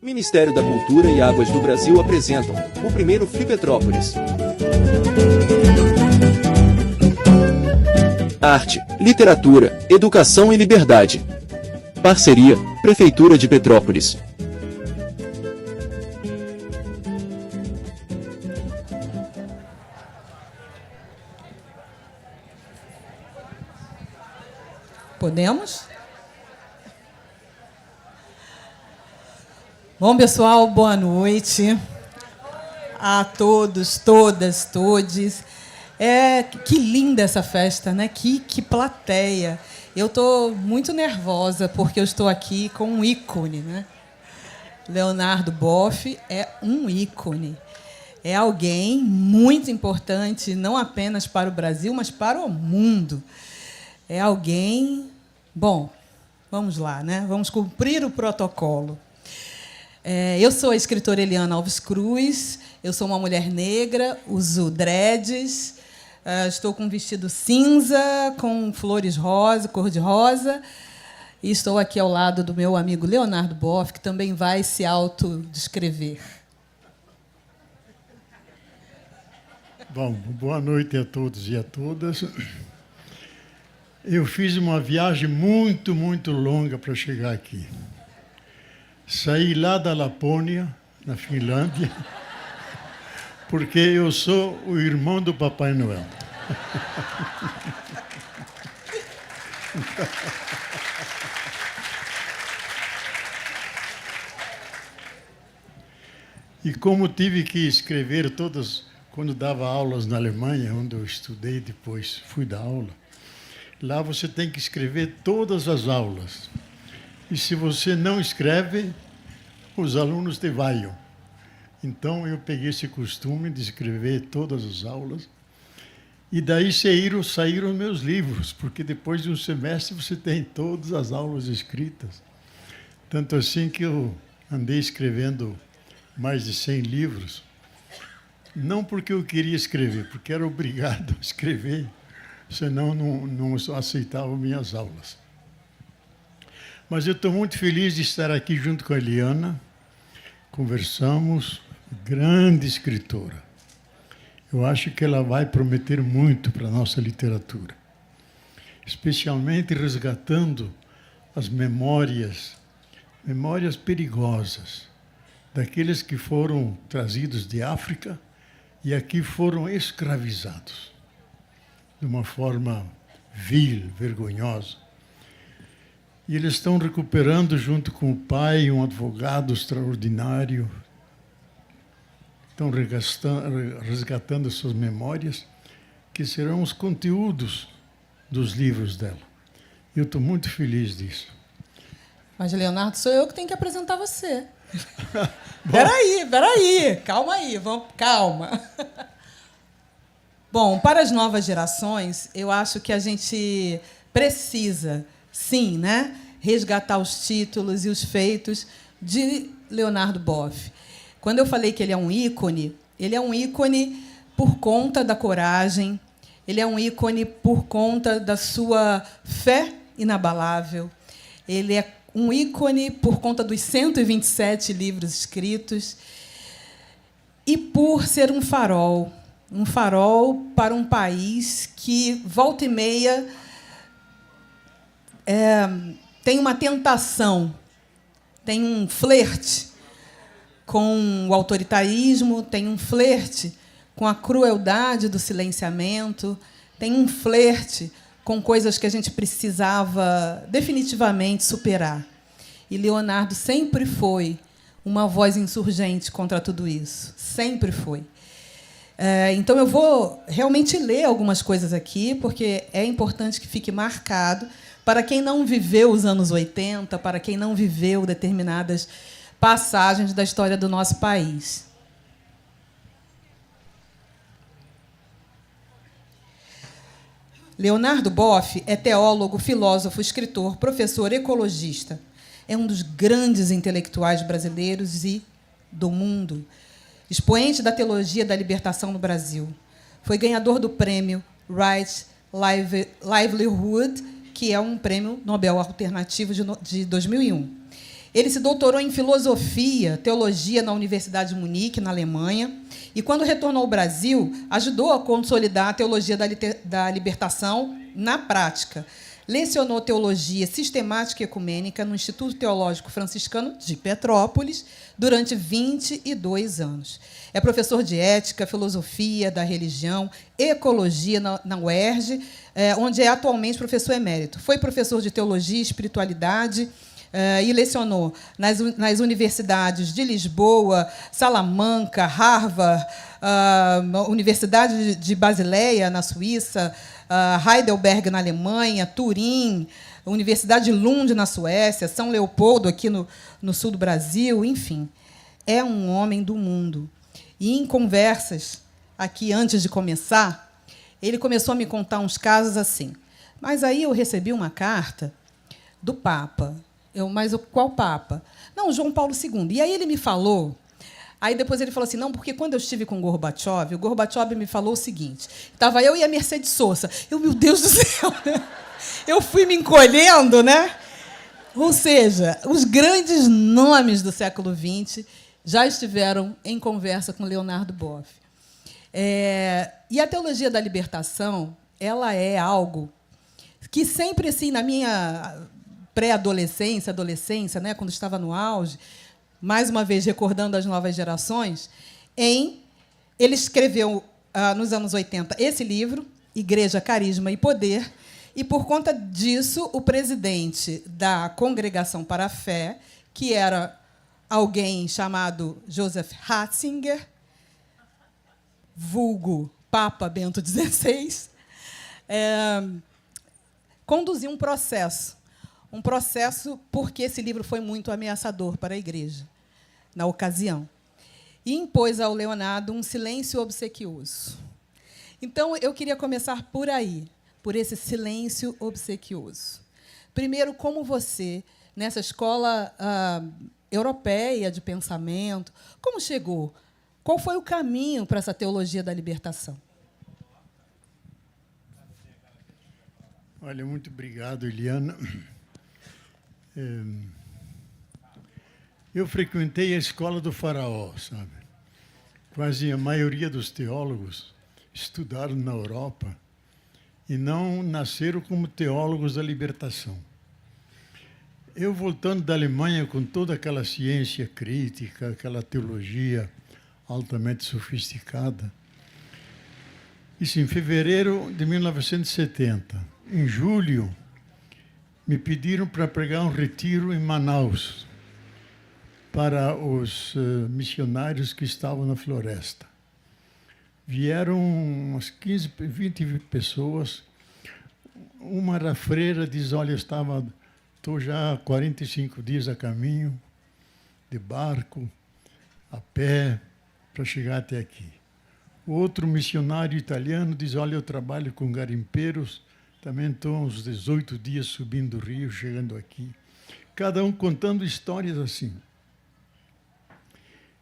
Ministério da Cultura e Águas do Brasil apresentam o primeiro Flipetrópolis. Arte, literatura, educação e liberdade. Parceria, Prefeitura de Petrópolis. Podemos? Bom, pessoal, boa noite a todos, todas, todes. Que linda essa festa, né? Que plateia. Eu estou muito nervosa porque eu estou aqui com um ícone, né? Leonardo Boff é um ícone. É alguém muito importante, não apenas para o Brasil, mas para o mundo. É alguém... Bom, vamos lá, né? Vamos cumprir o protocolo. Eu sou a escritora Eliana Alves Cruz, eu sou uma mulher negra, uso dreads, estou com um vestido cinza, com flores rosa, cor-de-rosa, e estou aqui ao lado do meu amigo Leonardo Boff, que também vai se autodescrever. Bom, boa noite a todos e a todas. Eu fiz uma viagem muito, muito longa para chegar aqui. Saí lá da Lapônia, na Finlândia, porque eu sou o irmão do Papai Noel. E como tive que escrever todas, quando dava aulas na Alemanha, onde eu estudei, depois fui dar aula, lá você tem que escrever todas as aulas. E se você não escreve, os alunos te vaiam. Então, eu peguei esse costume de escrever todas as aulas. E daí saíram meus livros, porque depois de um semestre você tem todas as aulas escritas. Tanto assim que eu andei escrevendo mais de 100 livros. Não porque eu queria escrever, porque era obrigado a escrever, senão não aceitavam minhas aulas. Mas eu estou muito feliz de estar aqui junto com a Eliana. Conversamos, grande escritora. Eu acho que ela vai prometer muito para a nossa literatura, especialmente resgatando as memórias perigosas, daqueles que foram trazidos de África e aqui foram escravizados, de uma forma vil, vergonhosa. E eles estão recuperando, junto com o pai, um advogado extraordinário. Estão resgatando suas memórias, que serão os conteúdos dos livros dela. Eu estou muito feliz disso. Mas, Leonardo, sou eu que tenho que apresentar você. Peraí, calma aí, calma. Bom, para as novas gerações, eu acho que a gente precisa... Sim, né? Resgatar os títulos e os feitos de Leonardo Boff. Quando eu falei que ele é um ícone por conta da coragem, ele é um ícone por conta da sua fé inabalável, ele é um ícone por conta dos 127 livros escritos e por ser um farol para um país que, volta e meia, tem uma tentação, tem um flerte com o autoritarismo, tem um flerte com a crueldade do silenciamento, tem um flerte com coisas que a gente precisava definitivamente superar. E Leonardo sempre foi uma voz insurgente contra tudo isso, sempre foi. Então, eu vou realmente ler algumas coisas aqui, porque é importante que fique marcado para quem não viveu os anos 80, para quem não viveu determinadas passagens da história do nosso país. Leonardo Boff é teólogo, filósofo, escritor, professor, ecologista. É um dos grandes intelectuais brasileiros e do mundo. Expoente da teologia da libertação no Brasil. Foi ganhador do prêmio Right Livelihood, que é um prêmio Nobel alternativo de 2001. Ele se doutorou em filosofia, teologia na Universidade de Munique, na Alemanha, e, quando retornou ao Brasil, ajudou a consolidar a teologia da libertação na prática. Lecionou teologia sistemática e ecumênica no Instituto Teológico Franciscano de Petrópolis durante 22 anos. É professor de ética, filosofia da religião, ecologia na UERJ, onde é atualmente professor emérito. Foi professor de teologia e espiritualidade e lecionou nas universidades de Lisboa, Salamanca, Harvard, Universidade de Basileia, na Suíça, Heidelberg, na Alemanha, Turim, Universidade de Lund, na Suécia, São Leopoldo, aqui no sul do Brasil, enfim. É um homem do mundo. E, em conversas, aqui, antes de começar, ele começou a me contar uns casos assim. Mas aí eu recebi uma carta do Papa. Mas qual Papa? Não, João Paulo II. E aí ele me falou... Aí depois ele falou assim, não, porque quando eu estive com o Gorbachev me falou o seguinte, estava eu e a Mercedes Sosa. Meu Deus do céu! Eu fui me encolhendo, né? Ou seja, os grandes nomes do século XX já estiveram em conversa com Leonardo Boff. E a teologia da libertação, ela é algo que sempre, assim, na minha pré-adolescência, adolescência, né, quando estava no auge, mais uma vez recordando as novas gerações, ele escreveu, nos anos 80, esse livro, Igreja, Carisma e Poder, e, por conta disso, o presidente da Congregação para a Fé, que era alguém chamado Joseph Ratzinger, vulgo Papa Bento XVI, conduziu um processo porque esse livro foi muito ameaçador para a Igreja, na ocasião, e impôs ao Leonardo um silêncio obsequioso. Então, eu queria começar por aí, por esse silêncio obsequioso. Primeiro, como você, nessa escola europeia de pensamento, como chegou? Qual foi o caminho para essa teologia da libertação? Olha, muito obrigado, Eliana. Eu frequentei a escola do Faraó, sabe? Quase a maioria dos teólogos estudaram na Europa e não nasceram como teólogos da libertação. Eu, voltando da Alemanha com toda aquela ciência crítica, aquela teologia altamente sofisticada, isso em fevereiro de 1970. Em julho, me pediram para pregar um retiro em Manaus para os missionários que estavam na floresta. Vieram umas 15, 20 pessoas. Uma era freira, diz, olha, estou já há 45 dias a caminho, de barco, a pé, para chegar até aqui. O outro missionário italiano diz, olha, eu trabalho com garimpeiros, também estou uns 18 dias subindo o rio, chegando aqui. Cada um contando histórias assim.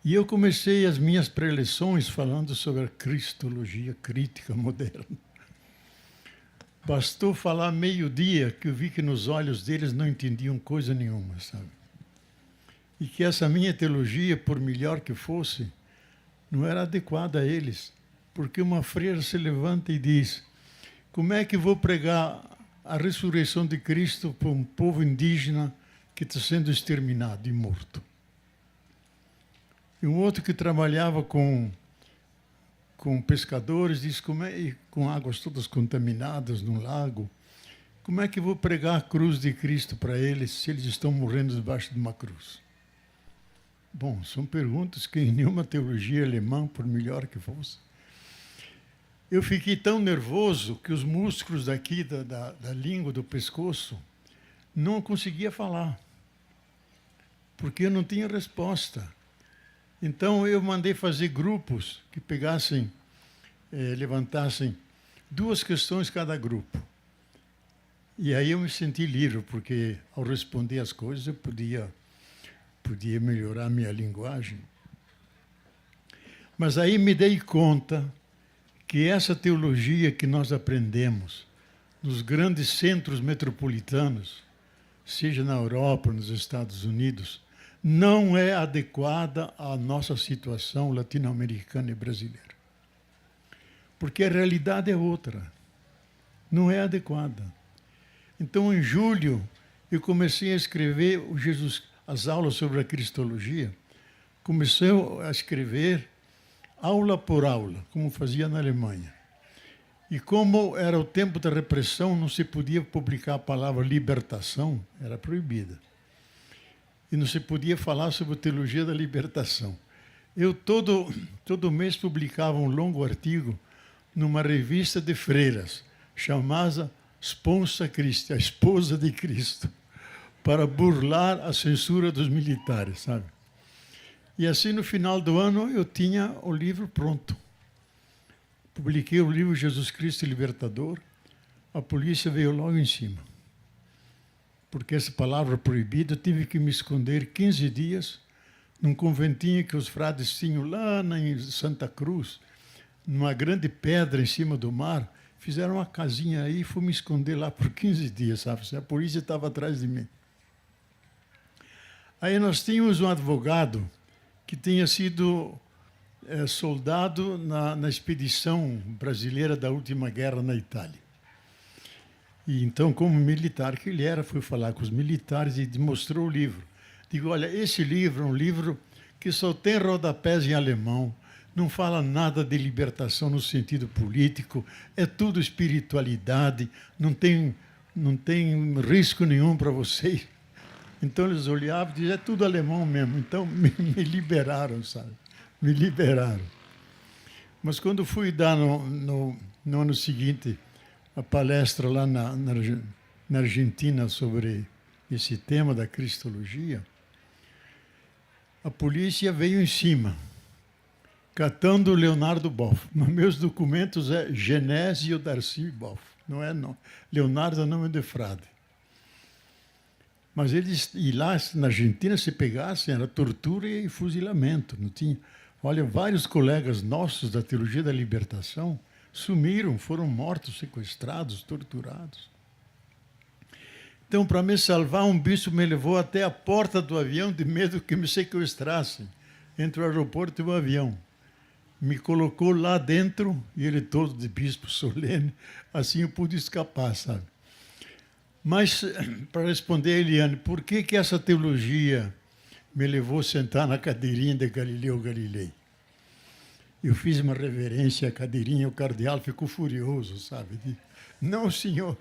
E eu comecei as minhas preleções falando sobre a cristologia crítica moderna. Bastou falar meio-dia que eu vi que nos olhos deles não entendiam coisa nenhuma, sabe? E que essa minha teologia, por melhor que fosse, não era adequada a eles. Porque uma freira se levanta e diz, como é que vou pregar a ressurreição de Cristo para um povo indígena que está sendo exterminado e morto? E um outro que trabalhava com pescadores diz, com águas todas contaminadas num lago, como é que vou pregar a cruz de Cristo para eles se eles estão morrendo debaixo de uma cruz? Bom, são perguntas que em nenhuma teologia alemã, por melhor que fosse. Eu fiquei tão nervoso que os músculos daqui da língua, do pescoço, não conseguia falar, porque eu não tinha resposta. Então, eu mandei fazer grupos que pegassem, levantassem 2 questões cada grupo. E aí eu me senti livre, porque ao responder as coisas eu podia melhorar minha linguagem. Mas aí me dei conta que essa teologia que nós aprendemos nos grandes centros metropolitanos, seja na Europa, nos Estados Unidos, não é adequada à nossa situação latino-americana e brasileira. Porque a realidade é outra. Não é adequada. Então, em julho, eu comecei a escrever as aulas sobre a Cristologia. Comecei a escrever aula por aula, como fazia na Alemanha. E como era o tempo da repressão, não se podia publicar a palavra libertação, era proibida. E não se podia falar sobre a teologia da libertação. Eu todo mês publicava um longo artigo numa revista de freiras, chamada Sponsa Christi, a esposa de Cristo, para burlar a censura dos militares, sabe? E assim, no final do ano, eu tinha o livro pronto. Publiquei o livro Jesus Cristo Libertador. A polícia veio logo em cima. Porque essa palavra proibida, eu tive que me esconder 15 dias num conventinho que os frades tinham lá em Santa Cruz, numa grande pedra em cima do mar. Fizeram uma casinha aí e fui me esconder lá por 15 dias, sabe? A polícia estava atrás de mim. Aí nós tínhamos um advogado que tinha sido soldado na expedição brasileira da última guerra na Itália. E então, como militar que ele era, fui falar com os militares e mostrou o livro. Digo, olha, esse livro é um livro que só tem rodapés em alemão, não fala nada de libertação no sentido político, é tudo espiritualidade, não tem risco nenhum para vocês. Então eles olhavam e diziam, é tudo alemão mesmo. Então me liberaram, sabe? Me liberaram. Mas quando fui dar no ano seguinte a palestra lá na Argentina sobre esse tema da cristologia, a polícia veio em cima, catando o Leonardo Boff. Nos meus documentos é Genésio Darcy Boff. Não é não. Leonardo é nome de frade. Mas eles, e lá na Argentina, se pegassem, era tortura e fuzilamento. Não tinha. Olha, vários colegas nossos da Teologia da Libertação sumiram, foram mortos, sequestrados, torturados. Então, para me salvar, um bispo me levou até a porta do avião de medo que me sequestrassem, entre o aeroporto e o avião. Me colocou lá dentro, e ele todo de bispo solene, assim eu pude escapar, sabe? Mas, para responder a Eliane, por que essa teologia me levou a sentar na cadeirinha de Galileu Galilei? Eu fiz uma reverência à cadeirinha, o cardeal ficou furioso, sabe? Disse, não, senhor,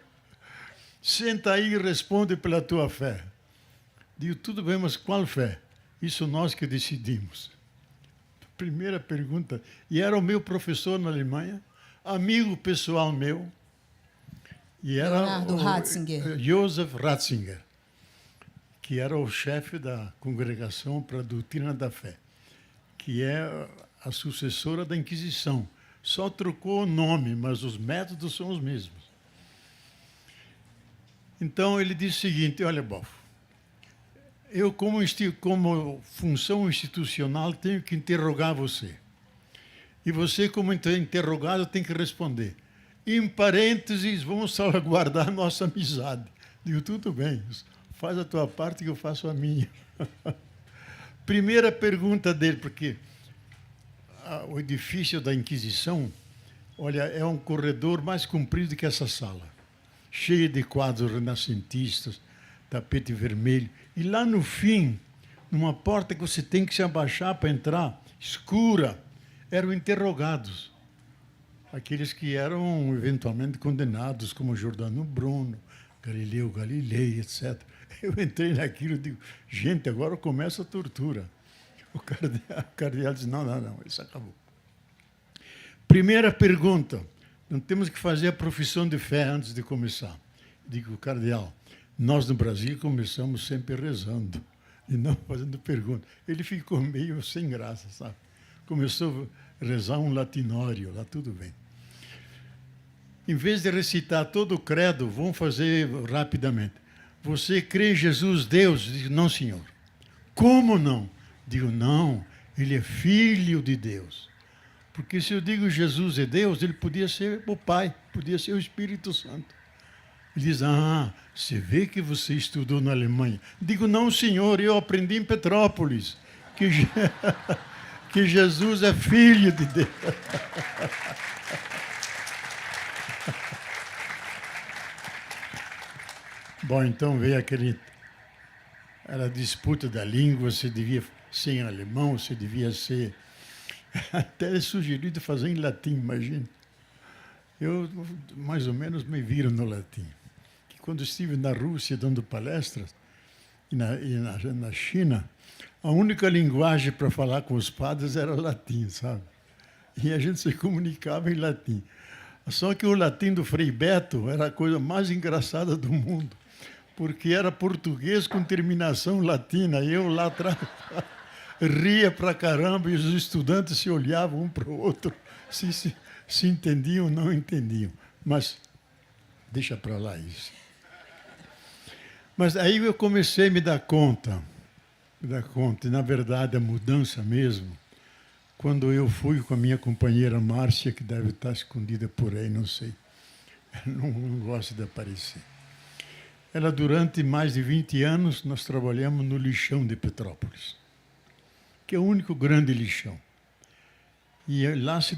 senta aí e responde pela tua fé. Digo, tudo bem, mas qual fé? Isso nós que decidimos. Primeira pergunta. E era o meu professor na Alemanha, amigo pessoal meu, e era Leonardo Ratzinger. Joseph Ratzinger, que era o chefe da Congregação para a Doutrina da Fé, que é a sucessora da Inquisição. Só trocou o nome, mas os métodos são os mesmos. Então, ele disse o seguinte, olha, Boff, eu, como função institucional, tenho que interrogar você. E você, como interrogado, tem que responder. Em parênteses, vamos salvaguardar a nossa amizade. Digo, tudo bem, faz a tua parte que eu faço a minha. Primeira pergunta dele, porque o edifício da Inquisição, olha, é um corredor mais comprido que essa sala, cheio de quadros renascentistas, tapete vermelho. E lá no fim, numa porta que você tem que se abaixar para entrar, escura, eram interrogados. Aqueles que eram eventualmente condenados, como Giordano Bruno, Galileu Galilei, etc. Eu entrei naquilo e digo, gente, agora começa a tortura. O cardeal disse, não, isso acabou. Primeira pergunta, não temos que fazer a profissão de fé antes de começar. Digo, cardeal, nós no Brasil começamos sempre rezando e não fazendo pergunta. Ele ficou meio sem graça, sabe? Começou a rezar um latinório, lá tudo bem. Em vez de recitar todo o credo, vamos fazer rapidamente. Você crê em Jesus, Deus? Digo, não, senhor. Como não? Digo, não, ele é filho de Deus. Porque se eu digo Jesus é Deus, ele podia ser o Pai, podia ser o Espírito Santo. Ele diz, você vê que você estudou na Alemanha. Digo, não, senhor, eu aprendi em Petrópolis que, que Jesus é filho de Deus. Bom, então veio era a disputa da língua, se devia ser em alemão, se devia ser... Até é sugerido fazer em latim, imagina. Eu, mais ou menos, me viro no latim. Que quando estive na Rússia dando palestras, e na China, a única linguagem para falar com os padres era o latim, sabe? E a gente se comunicava em latim. Só que o latim do Frei Beto era a coisa mais engraçada do mundo, porque era português com terminação latina. E eu lá atrás ria pra caramba e os estudantes se olhavam um para o outro, se entendiam ou não entendiam. Mas deixa para lá isso. Mas aí eu comecei a me dar conta, e na verdade a mudança mesmo, quando eu fui com a minha companheira Márcia, que deve estar escondida por aí, não sei, não gosta de aparecer. Ela, durante mais de 20 anos, nós trabalhamos no lixão de Petrópolis, que é o único grande lixão. E lá se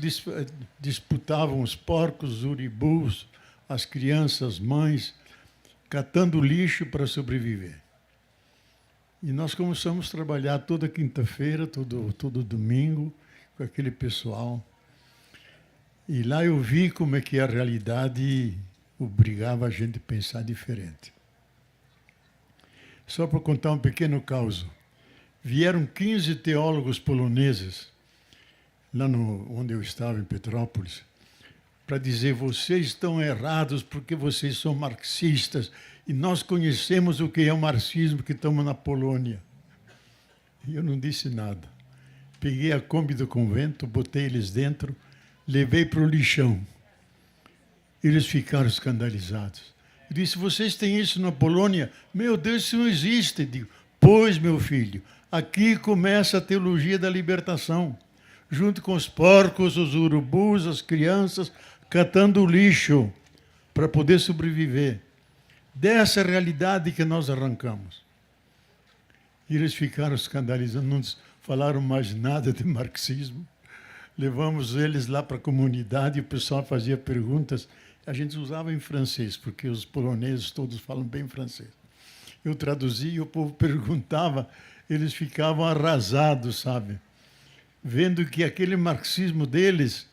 disputavam os porcos, os uribus, as crianças, as mães, catando lixo para sobreviver. E nós começamos a trabalhar toda quinta-feira, todo domingo, com aquele pessoal. E lá eu vi como é que a realidade obrigava a gente a pensar diferente. Só para contar um pequeno caso. Vieram 15 teólogos poloneses, lá onde eu estava, em Petrópolis, para dizer, vocês estão errados porque vocês são marxistas e nós conhecemos o que é o marxismo que estamos na Polônia. E eu não disse nada. Peguei a Kombi do convento, botei eles dentro, levei para o lixão. Eles ficaram escandalizados. Eu disse, vocês têm isso na Polônia? Meu Deus, isso não existe. Eu digo, pois, meu filho, aqui começa a teologia da libertação, junto com os porcos, os urubus, as crianças, catando lixo para poder sobreviver. Dessa realidade que nós arrancamos. E eles ficaram escandalizados, não falaram mais nada de marxismo. Levamos eles lá para a comunidade, o pessoal fazia perguntas. A gente usava em francês, porque os poloneses todos falam bem francês. Eu traduzia e o povo perguntava, eles ficavam arrasados, sabe? Vendo que aquele marxismo deles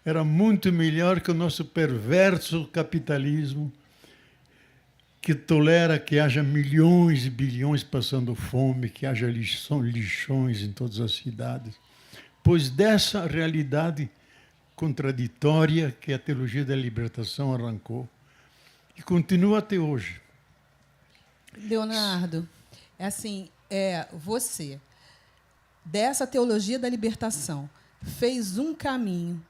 era muito melhor que o nosso perverso capitalismo, que tolera que haja milhões e bilhões passando fome, que haja lixões em todas as cidades. Pois dessa realidade contraditória que a teologia da libertação arrancou e continua até hoje. Leonardo, é assim, você, dessa teologia da libertação, fez um caminho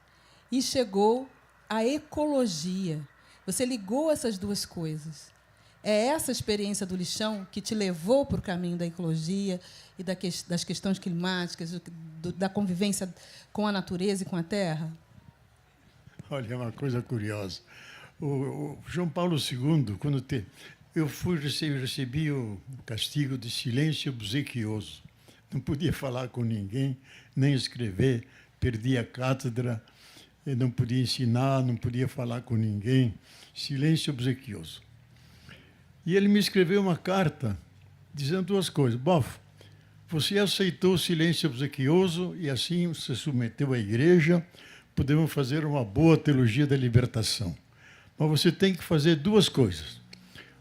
e chegou à ecologia. Você ligou essas duas coisas. É essa experiência do lixão que te levou para o caminho da ecologia e das questões climáticas, da convivência com a natureza e com a terra? Olha, é uma coisa curiosa. O João Paulo II, quando eu recebi o castigo de silêncio obsequioso. Não podia falar com ninguém, nem escrever, perdi a cátedra, não podia ensinar, não podia falar com ninguém. Silêncio obsequioso. E ele me escreveu uma carta dizendo duas coisas. Bof, você aceitou o silêncio obsequioso e assim se submeteu à igreja, podemos fazer uma boa teologia da libertação. Mas você tem que fazer duas coisas.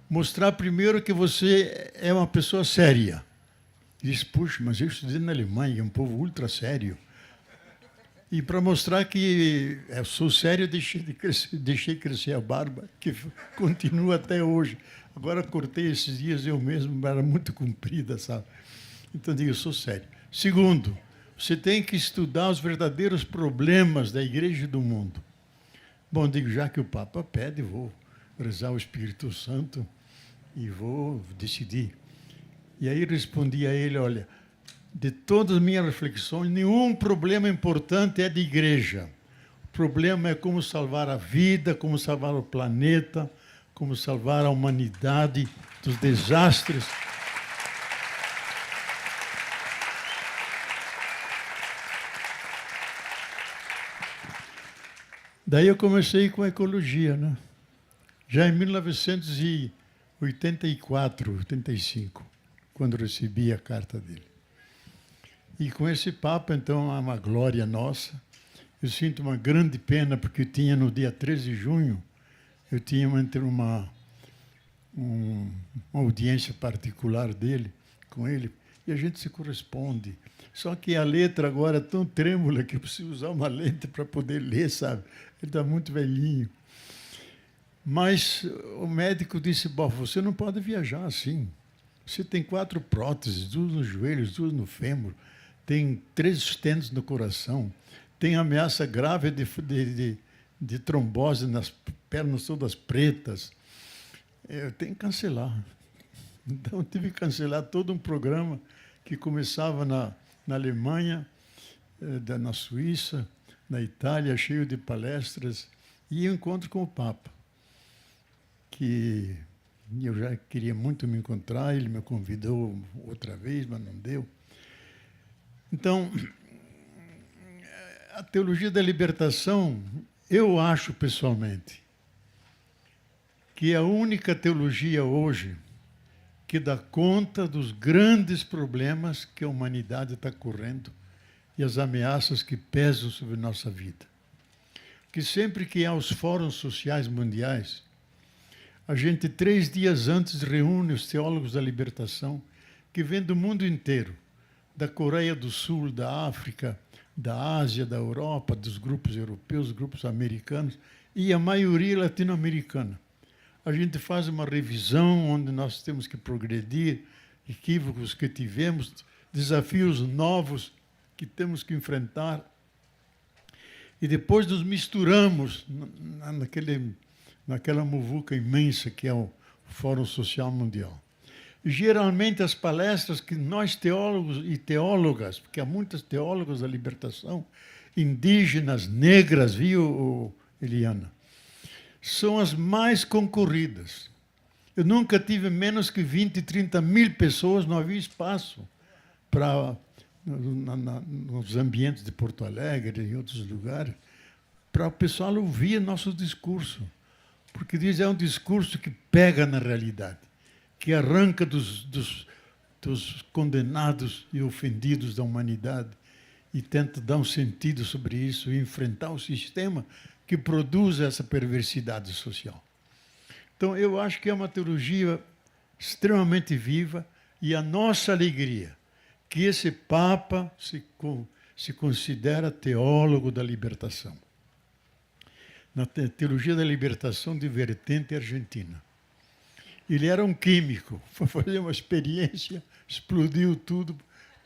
Mostrar primeiro que você é uma pessoa séria. Diz, puxa, mas eu estudei na Alemanha, é um povo ultra sério. E para mostrar que eu sou sério, deixei crescer a barba, que continua até hoje. Agora cortei esses dias eu mesmo, era muito comprida, sabe? Então digo, eu sou sério. Segundo, você tem que estudar os verdadeiros problemas da igreja e do mundo. Bom, digo, já que o Papa pede, vou rezar o Espírito Santo e vou decidir. E aí respondi a ele, olha, de todas as minhas reflexões, nenhum problema importante é de igreja. O problema é como salvar a vida, como salvar o planeta, como salvar a humanidade dos desastres. Daí eu comecei com a ecologia, né? Já em 1984, 85, quando recebi a carta dele. E com esse Papa, então, é uma glória nossa. Eu sinto uma grande pena, porque eu tinha, no dia 13 de junho, eu tinha uma audiência particular dele, com ele, e a gente se corresponde. Só que a letra agora é tão trêmula que eu preciso usar uma lente para poder ler, sabe? Ele está muito velhinho. Mas o médico disse, bom, você não pode viajar assim. Você tem 4 próteses, 2 nos joelhos, 2 no fêmur, tem 3 stents no coração, tem ameaça grave de trombose nas pernas todas pretas. Eu tenho que cancelar. Então, eu tive que cancelar todo um programa que começava na Alemanha, na Suíça, na Itália, cheio de palestras, e encontro com o Papa, que eu já queria muito me encontrar, ele me convidou outra vez, mas não deu. Então, a teologia da libertação, eu acho pessoalmente que é a única teologia hoje que dá conta dos grandes problemas que a humanidade está correndo e as ameaças que pesam sobre nossa vida. Que sempre que há os fóruns sociais mundiais, a gente 3 dias antes reúne os teólogos da libertação que vêm do mundo inteiro, da Coreia do Sul, da África, da Ásia, da Europa, dos grupos europeus, grupos americanos e a maioria latino-americana. A gente faz uma revisão onde nós temos que progredir, equívocos que tivemos, desafios novos que temos que enfrentar. E depois nos misturamos naquela muvuca imensa que é o Fórum Social Mundial. E, geralmente, as palestras que nós, teólogos e teólogas, porque há muitas teólogas da libertação, indígenas, negras, viu, Eliana? São as mais concorridas. Eu nunca tive menos que 20, 30 mil pessoas, não havia espaço para, nos ambientes de Porto Alegre e em outros lugares, para o pessoal ouvir nosso discurso. Porque diz é um discurso que pega na realidade, que arranca dos condenados e ofendidos da humanidade e tenta dar um sentido sobre isso e enfrentar o sistema que produz essa perversidade social. Então, eu acho que é uma teologia extremamente viva e a nossa alegria que esse Papa se considera teólogo da libertação. Na teologia da libertação de vertente argentina. Ele era um químico, foi fazer uma experiência, explodiu tudo,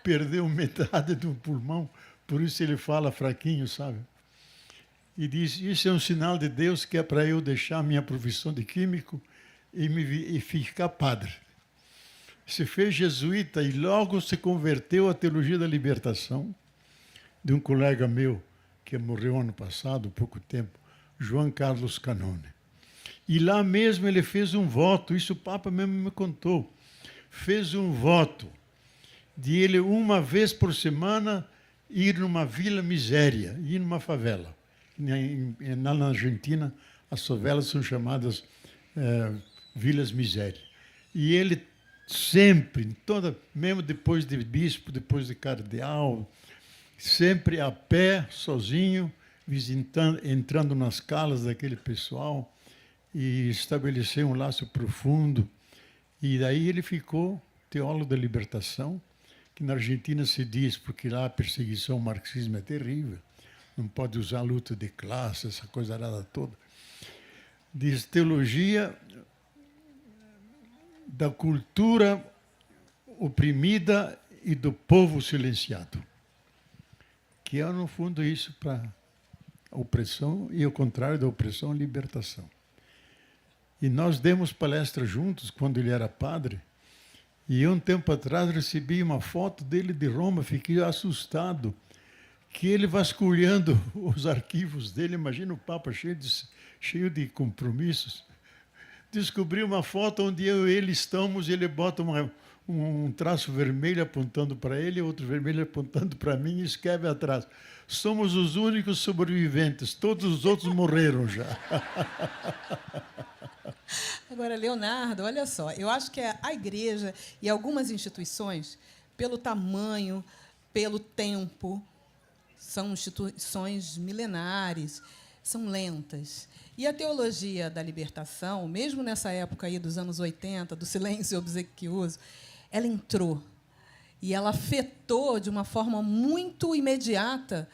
perdeu metade do pulmão, por isso ele fala fraquinho, sabe? E diz, isso é um sinal de Deus que é para eu deixar minha profissão de químico e ficar padre. Se fez jesuíta e logo se converteu à teologia da libertação, de um colega meu, que morreu ano passado, pouco tempo, João Carlos Canone. E lá mesmo ele fez um voto, isso o Papa mesmo me contou, fez um voto de ele, uma vez por semana, ir numa vila miséria, ir numa favela. Na Argentina, as favelas são chamadas vilas miséria. E ele sempre, mesmo depois de bispo, depois de cardeal, sempre a pé, sozinho, entrando nas calas daquele pessoal e estabeleceu um laço profundo. E daí ele ficou teólogo da libertação, que na Argentina se diz, porque lá a perseguição ao marxismo é terrível, não pode usar luta de classe, essa coisa arada toda. Diz teologia da cultura oprimida e do povo silenciado. Que é, no fundo, isso para a opressão e, ao contrário da opressão, a libertação. E nós demos palestra juntos, quando ele era padre, e eu, um tempo atrás, recebi uma foto dele de Roma, fiquei assustado, que ele vasculhando os arquivos dele, imagina o Papa cheio de compromissos, descobri uma foto onde eu e ele estamos, e ele bota um traço vermelho apontando para ele, outro vermelho apontando para mim, e escreve atrás: somos os únicos sobreviventes, todos os outros morreram já. Agora, Leonardo, olha só, eu acho que a igreja e algumas instituições, pelo tamanho, pelo tempo, são instituições milenares, são lentas. E a teologia da libertação, mesmo nessa época aí dos anos 80, do silêncio obsequioso, ela entrou e ela afetou de uma forma muito imediata,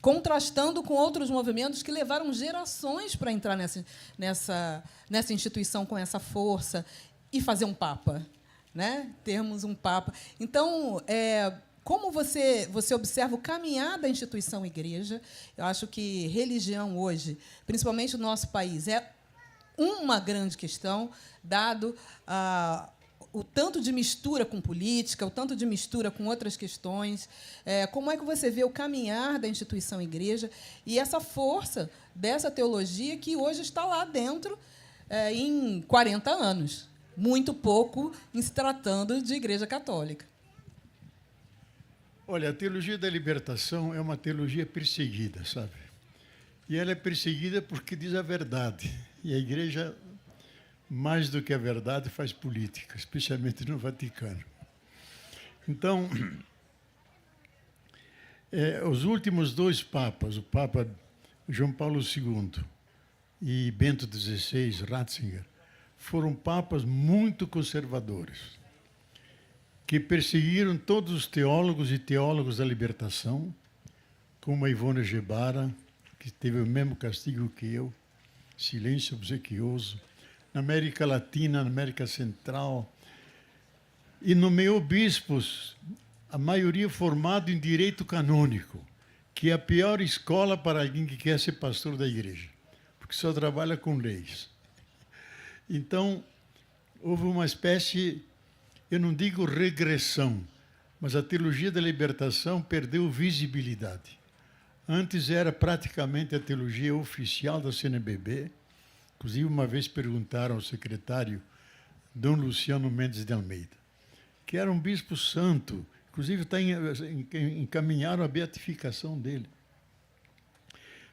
contrastando com outros movimentos que levaram gerações para entrar nessa instituição com essa força e fazer um papa, né? Termos um papa. Então, como você observa o caminhar da instituição igreja? Eu acho que religião hoje, principalmente no nosso país, é uma grande questão, dado o tanto de mistura com política, o tanto de mistura com outras questões. Como é que você vê o caminhar da instituição igreja e essa força dessa teologia que hoje está lá dentro em 40 anos? Muito pouco em se tratando de igreja católica. Olha, a teologia da libertação é uma teologia perseguida, sabe? E ela é perseguida porque diz a verdade. E a igreja, mais do que a verdade, faz política, especialmente no Vaticano. Então, os últimos dois papas, o Papa João Paulo II e Bento XVI, Ratzinger, foram papas muito conservadores, que perseguiram todos os teólogos e teólogos da libertação, como a Ivone Gebara, que teve o mesmo castigo que eu, silêncio obsequioso, na América Latina, na América Central, e nomeou bispos, a maioria formado em direito canônico, que é a pior escola para alguém que quer ser pastor da igreja, porque só trabalha com leis. Então, houve uma espécie, eu não digo regressão, mas a teologia da libertação perdeu visibilidade. Antes era praticamente a teologia oficial da CNBB. Inclusive, uma vez perguntaram ao secretário Dom Luciano Mendes de Almeida, que era um bispo santo, inclusive encaminharam a beatificação dele.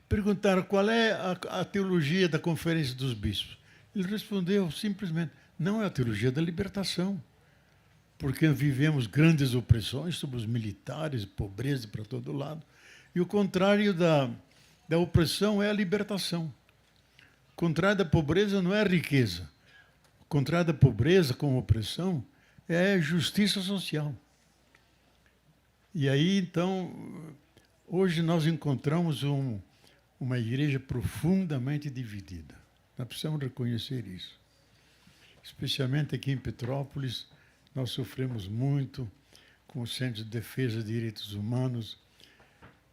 Perguntaram qual é a teologia da Conferência dos Bispos. Ele respondeu simplesmente: não é a teologia da libertação, porque vivemos grandes opressões sobre os militares, pobreza para todo lado, e o contrário da opressão é a libertação. O contrário da pobreza não é a riqueza. O contrário da pobreza com opressão é justiça social. E aí, então, hoje nós encontramos uma igreja profundamente dividida. Nós precisamos reconhecer isso. Especialmente aqui em Petrópolis, nós sofremos muito com o Centro de Defesa de Direitos Humanos.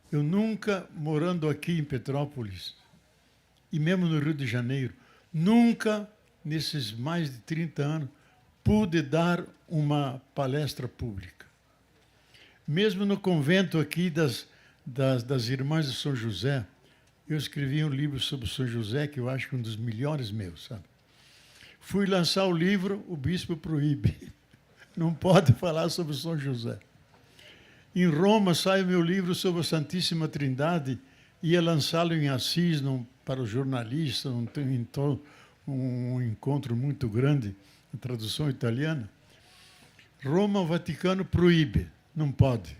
Eu nunca, morando aqui em Petrópolis, e mesmo no Rio de Janeiro, nunca, nesses mais de 30 anos, pude dar uma palestra pública. Mesmo no convento aqui das Irmãs de São José, eu escrevi um livro sobre São José, que eu acho que é um dos melhores meus, sabe? Fui lançar o livro, o bispo proíbe. Não pode falar sobre São José. Em Roma sai o meu livro sobre a Santíssima Trindade, ia lançá-lo em Assis para os jornalistas, um encontro muito grande, a tradução italiana. Roma, o Vaticano proíbe, não pode.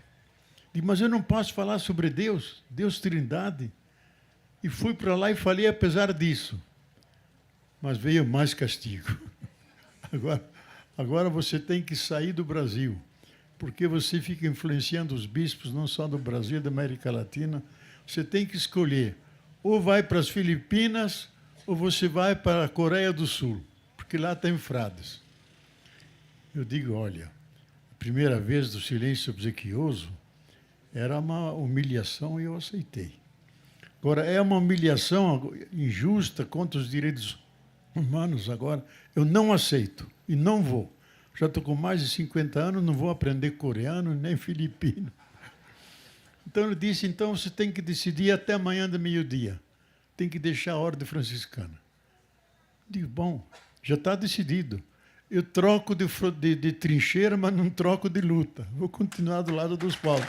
Digo, mas eu não posso falar sobre Deus, Deus Trindade. E fui para lá e falei apesar disso. Mas veio mais castigo. Agora você tem que sair do Brasil, porque você fica influenciando os bispos, não só do Brasil, da América Latina. Você tem que escolher, ou vai para as Filipinas, ou você vai para a Coreia do Sul, porque lá tem frades. Eu digo, olha, a primeira vez do silêncio obsequioso era uma humilhação e eu aceitei. Agora, é uma humilhação injusta contra os direitos humanos agora. Eu não aceito e não vou. Já estou com mais de 50 anos, não vou aprender coreano nem filipino. Então ele disse, então você tem que decidir até amanhã do meio-dia. Tem que deixar a ordem franciscana. Digo, bom, já está decidido. Eu troco de trincheira, mas não troco de luta. Vou continuar do lado dos pobres.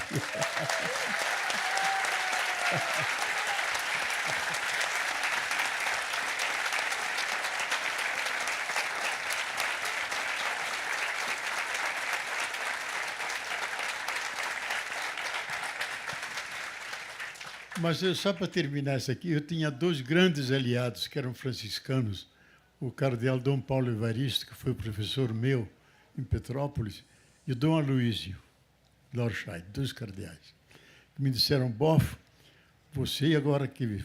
Mas só para terminar isso aqui, eu tinha dois grandes aliados que eram franciscanos, o cardeal Dom Paulo Evaristo, que foi professor meu em Petrópolis, e o Dom Aloísio Lorscheid, dois cardeais, que me disseram, Boff, você agora que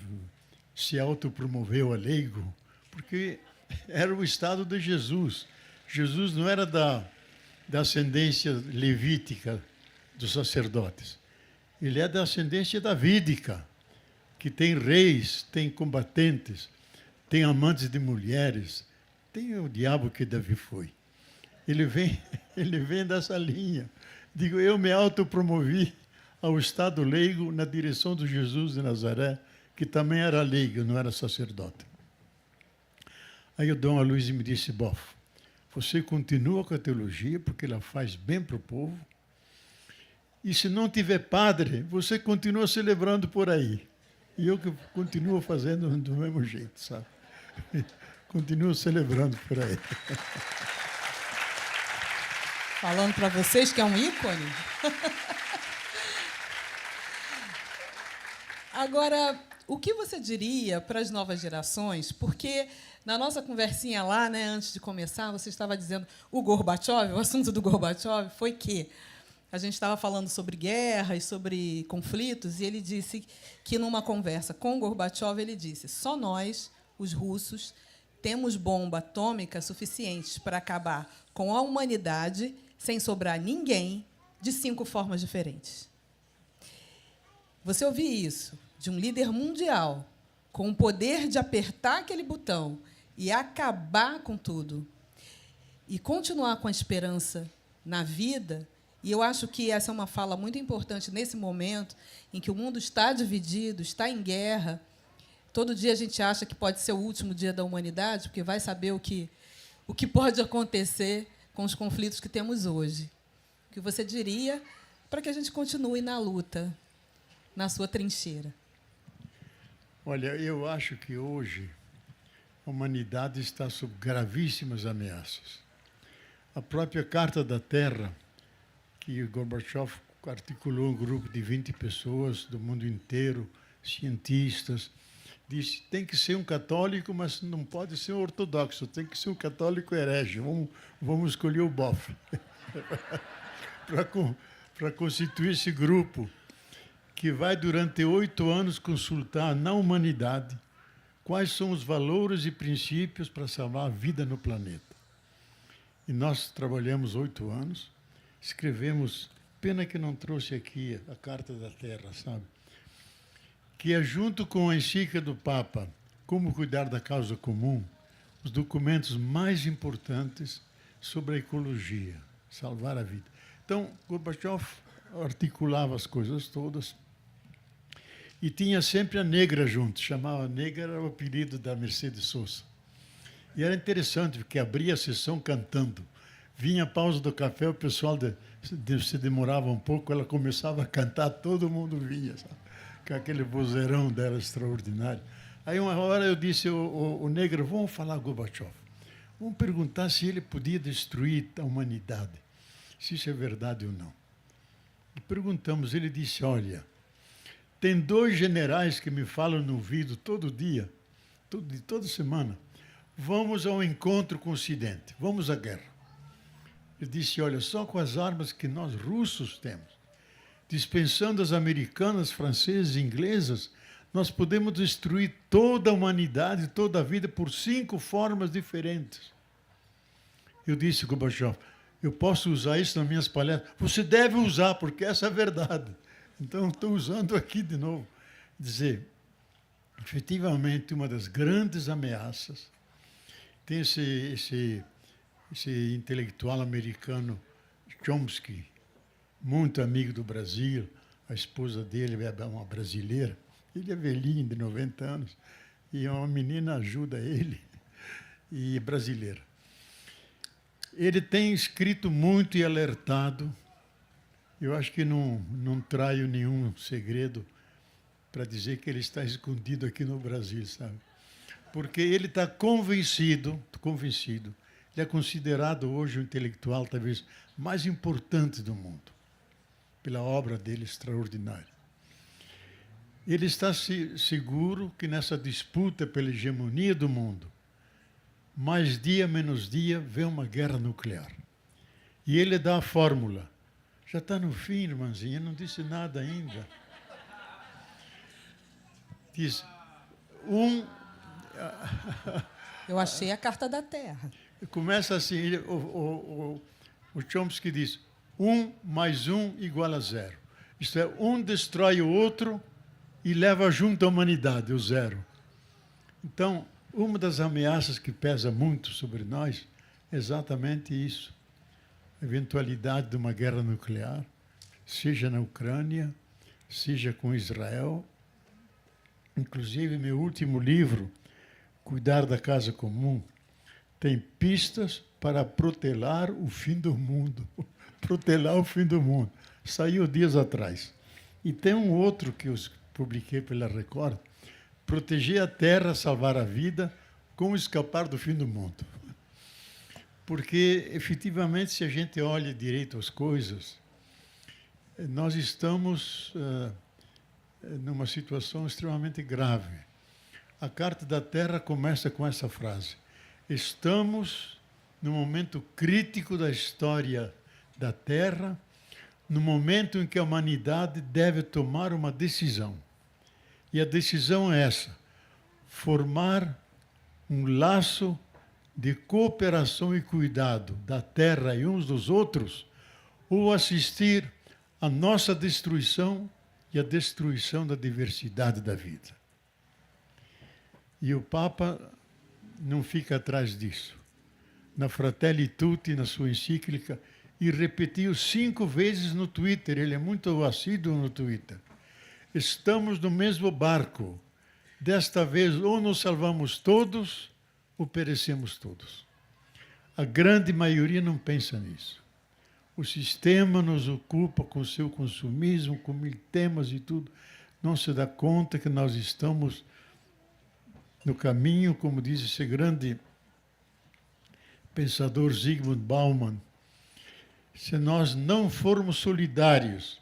se autopromoveu a leigo, porque era o estado de Jesus. Jesus não era da ascendência levítica dos sacerdotes. Ele é da ascendência davídica, que tem reis, tem combatentes, tem amantes de mulheres, tem o diabo que Davi foi. Ele vem dessa linha. Digo, eu me autopromovi ao estado leigo na direção do Jesus de Nazaré, que também era leigo, não era sacerdote. Aí o Dom Aloísio me disse, Boff, você continua com a teologia, porque ela faz bem para o povo, e se não tiver padre, você continua celebrando por aí. E eu que continuo fazendo do mesmo jeito, sabe? Continuo celebrando por aí. Falando para vocês que é um ícone. Agora, o que você diria para as novas gerações? Porque na nossa conversinha lá, né, antes de começar, você estava dizendo o Gorbachev, o assunto do Gorbachev foi que a gente estava falando sobre guerras, sobre conflitos, e ele disse que, numa conversa com o Gorbachev, ele disse: só nós, os russos, temos bomba atômica suficientes para acabar com a humanidade sem sobrar ninguém de 5 formas diferentes. Você ouvir isso de um líder mundial com o poder de apertar aquele botão e acabar com tudo e continuar com a esperança na vida. E eu acho que essa é uma fala muito importante nesse momento em que o mundo está dividido, está em guerra. Todo dia a gente acha que pode ser o último dia da humanidade, porque vai saber o que pode acontecer com os conflitos que temos hoje. O que você diria para que a gente continue na luta, na sua trincheira? Olha, eu acho que hoje a humanidade está sob gravíssimas ameaças. A própria Carta da Terra, que o Gorbachev articulou um grupo de 20 pessoas do mundo inteiro, cientistas, disse tem que ser um católico, mas não pode ser um ortodoxo, tem que ser um católico herege. Vamos escolher o Boff para constituir esse grupo que vai, durante 8 anos, consultar na humanidade quais são os valores e princípios para salvar a vida no planeta. E nós trabalhamos 8 anos, escrevemos, pena que não trouxe aqui a Carta da Terra, sabe? Que é, junto com a encíclica do Papa, Como Cuidar da Causa Comum, os documentos mais importantes sobre a ecologia, salvar a vida. Então, Gorbachev articulava as coisas todas e tinha sempre a negra junto, chamava negra, era o apelido da Mercedes Sosa. E era interessante, porque abria a sessão cantando. Vinha a pausa do café, o pessoal se demorava um pouco, ela começava a cantar, todo mundo vinha, sabe? Com aquele vozeirão dela extraordinário. Aí uma hora eu disse, o negro, vamos falar Gorbachev. Vamos perguntar se ele podia destruir a humanidade, se isso é verdade ou não. E perguntamos, ele disse, olha, tem 2 generais que me falam no ouvido todo dia, toda semana, vamos ao encontro com o Ocidente, vamos à guerra. Ele disse, olha, só com as armas que nós russos temos, dispensando as americanas, francesas e inglesas, nós podemos destruir toda a humanidade, toda a vida, por 5 formas diferentes. Eu disse, Gorbachev, eu posso usar isso nas minhas palestras? Você deve usar, porque essa é a verdade. Então, estou usando aqui de novo. Dizer, efetivamente, uma das grandes ameaças, tem esse intelectual americano, Chomsky, muito amigo do Brasil, a esposa dele é uma brasileira, ele é velhinho, de 90 anos, e uma menina ajuda ele. e brasileira. Ele tem escrito muito e alertado. Eu acho que não traio nenhum segredo para dizer que ele está escondido aqui no Brasil, sabe? Porque ele está convencido, ele é considerado hoje o intelectual talvez mais importante do mundo, pela obra dele extraordinária. Ele está seguro que nessa disputa pela hegemonia do mundo, mais dia menos dia, vem uma guerra nuclear. E ele dá a fórmula. Já está no fim, irmãzinha, não disse nada ainda. Diz, Eu achei a carta da Terra. começa assim, o Chomsky diz, 1 mais 1 igual a 0. Isto é, um destrói o outro e leva junto a humanidade, o zero. Então, uma das ameaças que pesa muito sobre nós é exatamente isso. A eventualidade de uma guerra nuclear, seja na Ucrânia, seja com Israel. Inclusive, meu último livro, Cuidar da Casa Comum, tem pistas para protelar o fim do mundo. Protelar o fim do mundo. Saiu dias atrás. E tem um outro que eu publiquei pela Record, Proteger a Terra, Salvar a Vida, Como Escapar do Fim do Mundo. Porque, efetivamente, se a gente olha direito as coisas, nós estamos numa situação extremamente grave. A Carta da Terra começa com essa frase. Estamos no momento crítico da história da Terra, no momento em que a humanidade deve tomar uma decisão. E a decisão é essa: formar um laço de cooperação e cuidado da Terra e uns dos outros, ou assistir à nossa destruição e à destruição da diversidade da vida. E o Papa não fica atrás disso. Na Fratelli Tutti, na sua encíclica, e repetiu 5 vezes no Twitter, ele é muito assíduo no Twitter. Estamos no mesmo barco. Desta vez, ou nos salvamos todos, ou perecemos todos. A grande maioria não pensa nisso. O sistema nos ocupa com seu consumismo, com mil temas e tudo. Não se dá conta que nós estamos no caminho, como diz esse grande pensador Zygmunt Bauman. Se nós não formos solidários,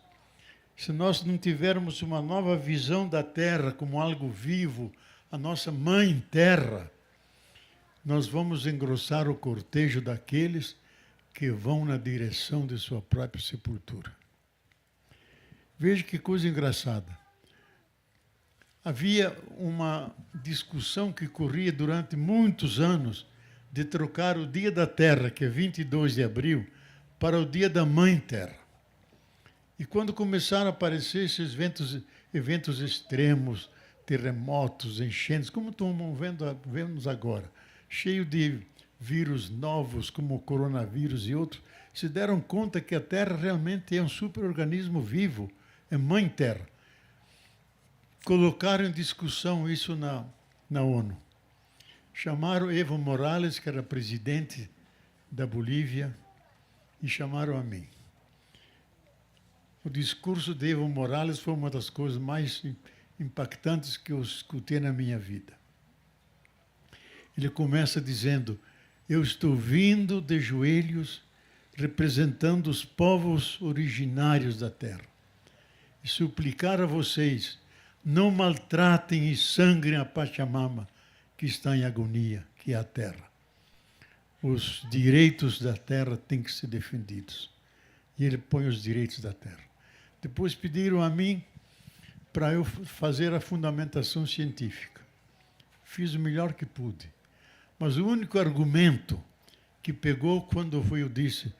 se nós não tivermos uma nova visão da Terra como algo vivo, a nossa mãe Terra, nós vamos engrossar o cortejo daqueles que vão na direção de sua própria sepultura. Veja que coisa engraçada. Havia uma discussão que corria durante muitos anos de trocar o Dia da Terra, que é 22 de abril, para o Dia da Mãe Terra. E quando começaram a aparecer esses eventos extremos, terremotos, enchentes, como estamos vendo agora, cheio de vírus novos, como o coronavírus e outros, se deram conta que a Terra realmente é um superorganismo vivo, é Mãe Terra. Colocaram em discussão isso na ONU. Chamaram Evo Morales, que era presidente da Bolívia, e chamaram a mim. O discurso de Evo Morales foi uma das coisas mais impactantes que eu escutei na minha vida. Ele começa dizendo: eu estou vindo de joelhos representando os povos originários da terra e suplicar a vocês, não maltratem e sangrem a Pachamama, que está em agonia, que é a terra. Os direitos da terra têm que ser defendidos. E ele põe os direitos da terra. Depois pediram a mim para eu fazer a fundamentação científica. Fiz o melhor que pude. Mas o único argumento que pegou quando eu disse: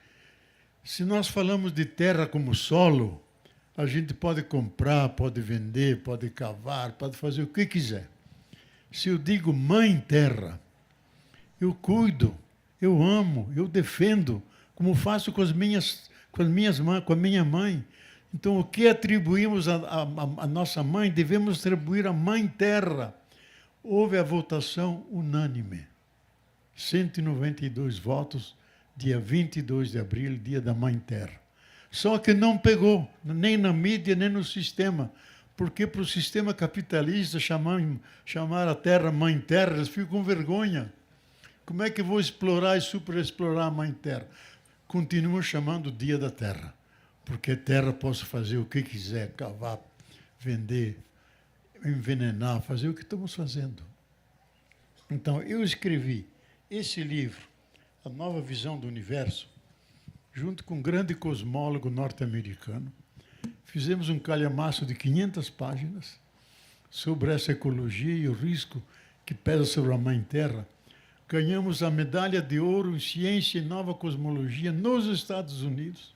se nós falamos de terra como solo, a gente pode comprar, pode vender, pode cavar, pode fazer o que quiser. Se eu digo mãe terra, eu cuido, eu amo, eu defendo, como faço com a minha mãe. Então, o que atribuímos à nossa mãe, devemos atribuir à mãe terra. Houve a votação unânime. 192 votos, dia 22 de abril, dia da Mãe Terra. Só que não pegou, nem na mídia, nem no sistema, porque para o sistema capitalista chamar a terra Mãe Terra, eles ficam com vergonha. Como é que eu vou explorar e superexplorar a Mãe Terra? Continuam chamando Dia da Terra, porque a terra posso fazer o que quiser, cavar, vender, envenenar, fazer o que estamos fazendo. Então, eu escrevi esse livro, A Nova Visão do Universo, junto com um grande cosmólogo norte-americano. Fizemos um calhamaço de 500 páginas sobre essa ecologia e o risco que pesa sobre a Mãe Terra. Ganhamos a medalha de ouro em Ciência e Nova Cosmologia nos Estados Unidos.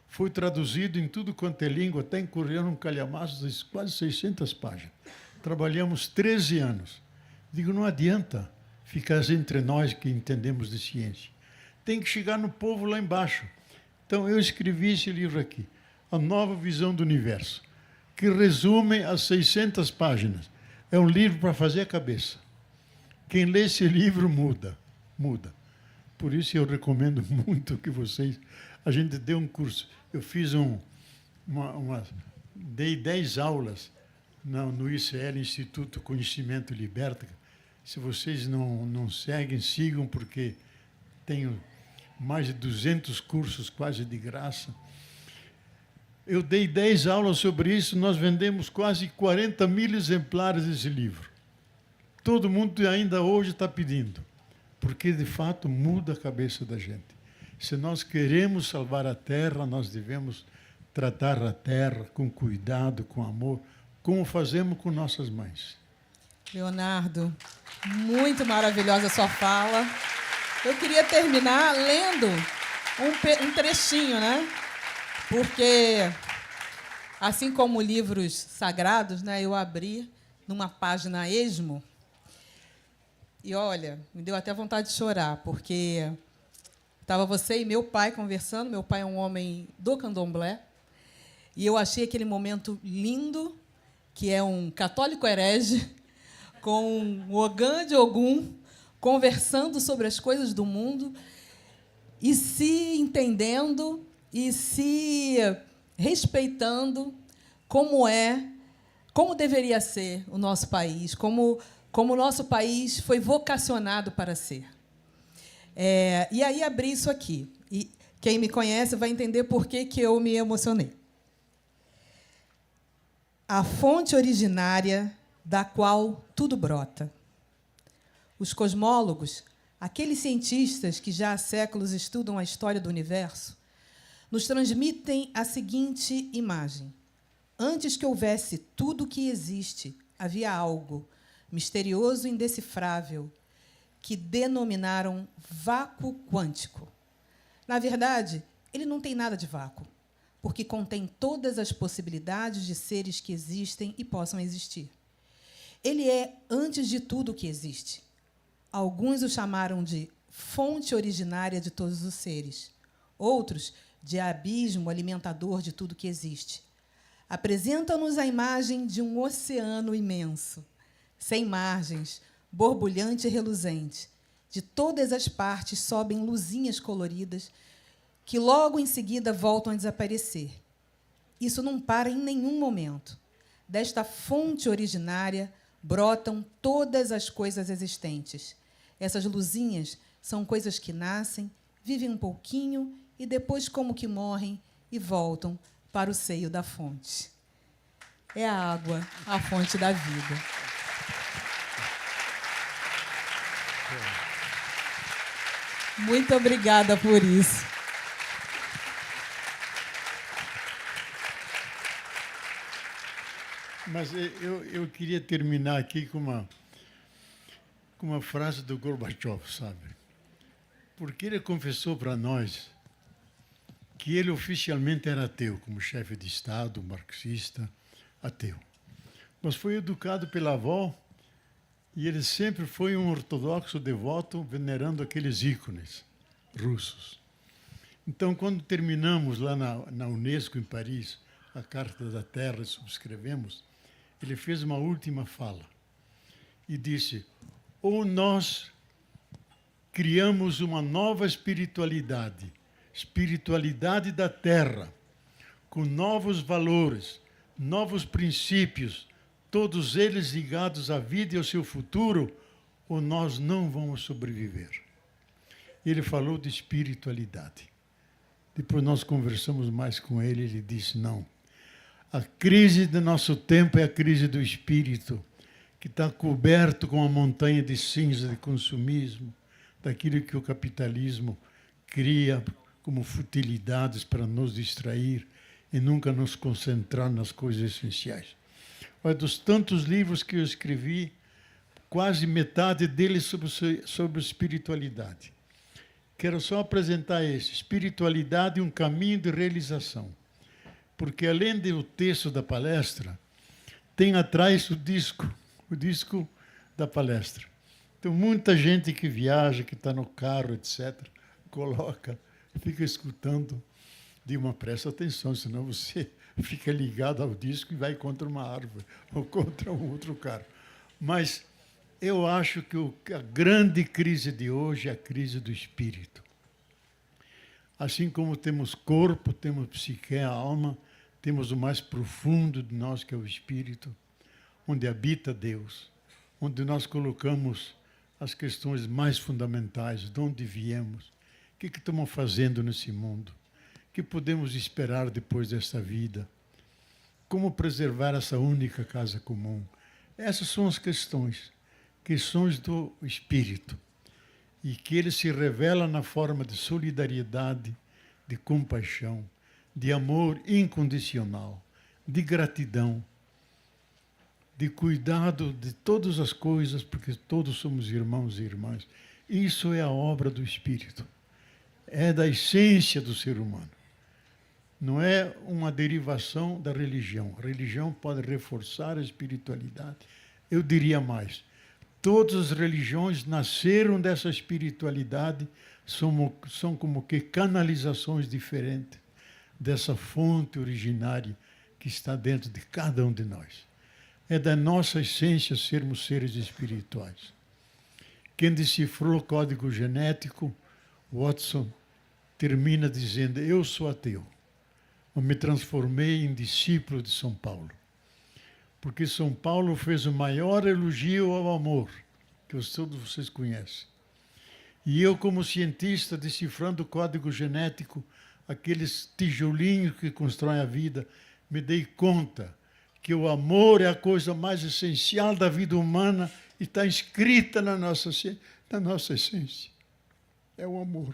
Foi traduzido em tudo quanto é língua, até em coreano, um calhamaço de quase 600 páginas. Trabalhamos 13 anos. Digo, não adianta ficar entre nós que entendemos de ciência. Tem que chegar no povo lá embaixo. Então, eu escrevi esse livro aqui, A Nova Visão do Universo, que resume as 600 páginas. É um livro para fazer a cabeça. Quem lê esse livro muda, muda. Por isso eu recomendo muito que vocês... A gente deu um curso, eu fiz dei 10 aulas no ICL, Instituto Conhecimento Liberta. Se vocês não seguem, sigam, porque tenho mais de 200 cursos quase de graça. Eu dei 10 aulas sobre isso, nós vendemos quase 40 mil exemplares desse livro. Todo mundo ainda hoje está pedindo, porque, de fato, muda a cabeça da gente. Se nós queremos salvar a Terra, nós devemos tratar a Terra com cuidado, com amor, como fazemos com nossas mães. Leonardo, muito maravilhosa a sua fala. Eu queria terminar lendo um trechinho, né? Porque, assim como livros sagrados, né, eu abri numa página a esmo. E, olha, me deu até vontade de chorar, porque estava você e meu pai conversando. Meu pai é um homem do candomblé. E eu achei aquele momento lindo, que é um católico herege com um Ogã de Ogum conversando sobre as coisas do mundo e se entendendo e se respeitando como deveria ser o nosso país, como o nosso país foi vocacionado para ser. E aí abri isso aqui. E quem me conhece vai entender por que eu me emocionei. A fonte originária da qual tudo brota. Os cosmólogos, aqueles cientistas que já há séculos estudam a história do universo, nos transmitem a seguinte imagem. Antes que houvesse tudo o que existe, havia algo misterioso e indecifrável que denominaram vácuo quântico. Na verdade, ele não tem nada de vácuo, porque contém todas as possibilidades de seres que existem e possam existir. Ele é, antes de tudo, o que existe. Alguns o chamaram de fonte originária de todos os seres, outros de abismo alimentador de tudo que existe. Apresenta-nos a imagem de um oceano imenso, sem margens, borbulhante e reluzente. De todas as partes sobem luzinhas coloridas que logo em seguida voltam a desaparecer. Isso não para em nenhum momento. Desta fonte originária brotam todas as coisas existentes. Essas luzinhas são coisas que nascem, vivem um pouquinho e depois como que morrem e voltam para o seio da fonte. É a água, a fonte da vida. Muito obrigada por isso. Mas eu queria terminar aqui com uma frase do Gorbachev, sabe? Porque ele confessou para nós que ele oficialmente era ateu, como chefe de Estado, marxista, ateu. Mas foi educado pela avó e ele sempre foi um ortodoxo devoto, venerando aqueles ícones russos. Então, quando terminamos lá na Unesco, em Paris, a Carta da Terra, e subscrevemos, ele fez uma última fala e disse: ou nós criamos uma nova espiritualidade, espiritualidade da terra, com novos valores, novos princípios, todos eles ligados à vida e ao seu futuro, ou nós não vamos sobreviver. Ele falou de espiritualidade. Depois nós conversamos mais com ele, ele disse, não. A crise do nosso tempo é a crise do espírito, que está coberto com uma montanha de cinza de consumismo, daquilo que o capitalismo cria como futilidades para nos distrair e nunca nos concentrar nas coisas essenciais. Olha, dos tantos livros que eu escrevi, quase metade deles sobre espiritualidade. Quero só apresentar esse, Espiritualidade, um caminho de realização. Porque além do texto da palestra, tem atrás o disco da palestra. Então, muita gente que viaja, que está no carro, etc., coloca, fica escutando de uma, presta atenção, senão você fica ligado ao disco e vai contra uma árvore ou contra um outro carro. Mas eu acho que a grande crise de hoje é a crise do espírito. Assim como temos corpo, temos psique, a alma, temos o mais profundo de nós, que é o espírito, onde habita Deus, onde nós colocamos as questões mais fundamentais, de onde viemos, o que estamos fazendo nesse mundo, o que podemos esperar depois desta vida, como preservar essa única casa comum. Essas são as questões do espírito, e que ele se revela na forma de solidariedade, de compaixão, de amor incondicional, de gratidão, de cuidado de todas as coisas, porque todos somos irmãos e irmãs. Isso é a obra do Espírito. É da essência do ser humano. Não é uma derivação da religião. A religião pode reforçar a espiritualidade. Eu diria mais. Todas as religiões nasceram dessa espiritualidade, são como que canalizações diferentes dessa fonte originária que está dentro de cada um de nós. É da nossa essência sermos seres espirituais. Quem decifrou o código genético, Watson, termina dizendo, eu sou ateu. Eu me transformei em discípulo de São Paulo. Porque São Paulo fez o maior elogio ao amor, que todos vocês conhecem. E eu, como cientista, decifrando o código genético, aqueles tijolinhos que constroem a vida, me dei conta que o amor é a coisa mais essencial da vida humana e está inscrita na nossa essência. É o amor.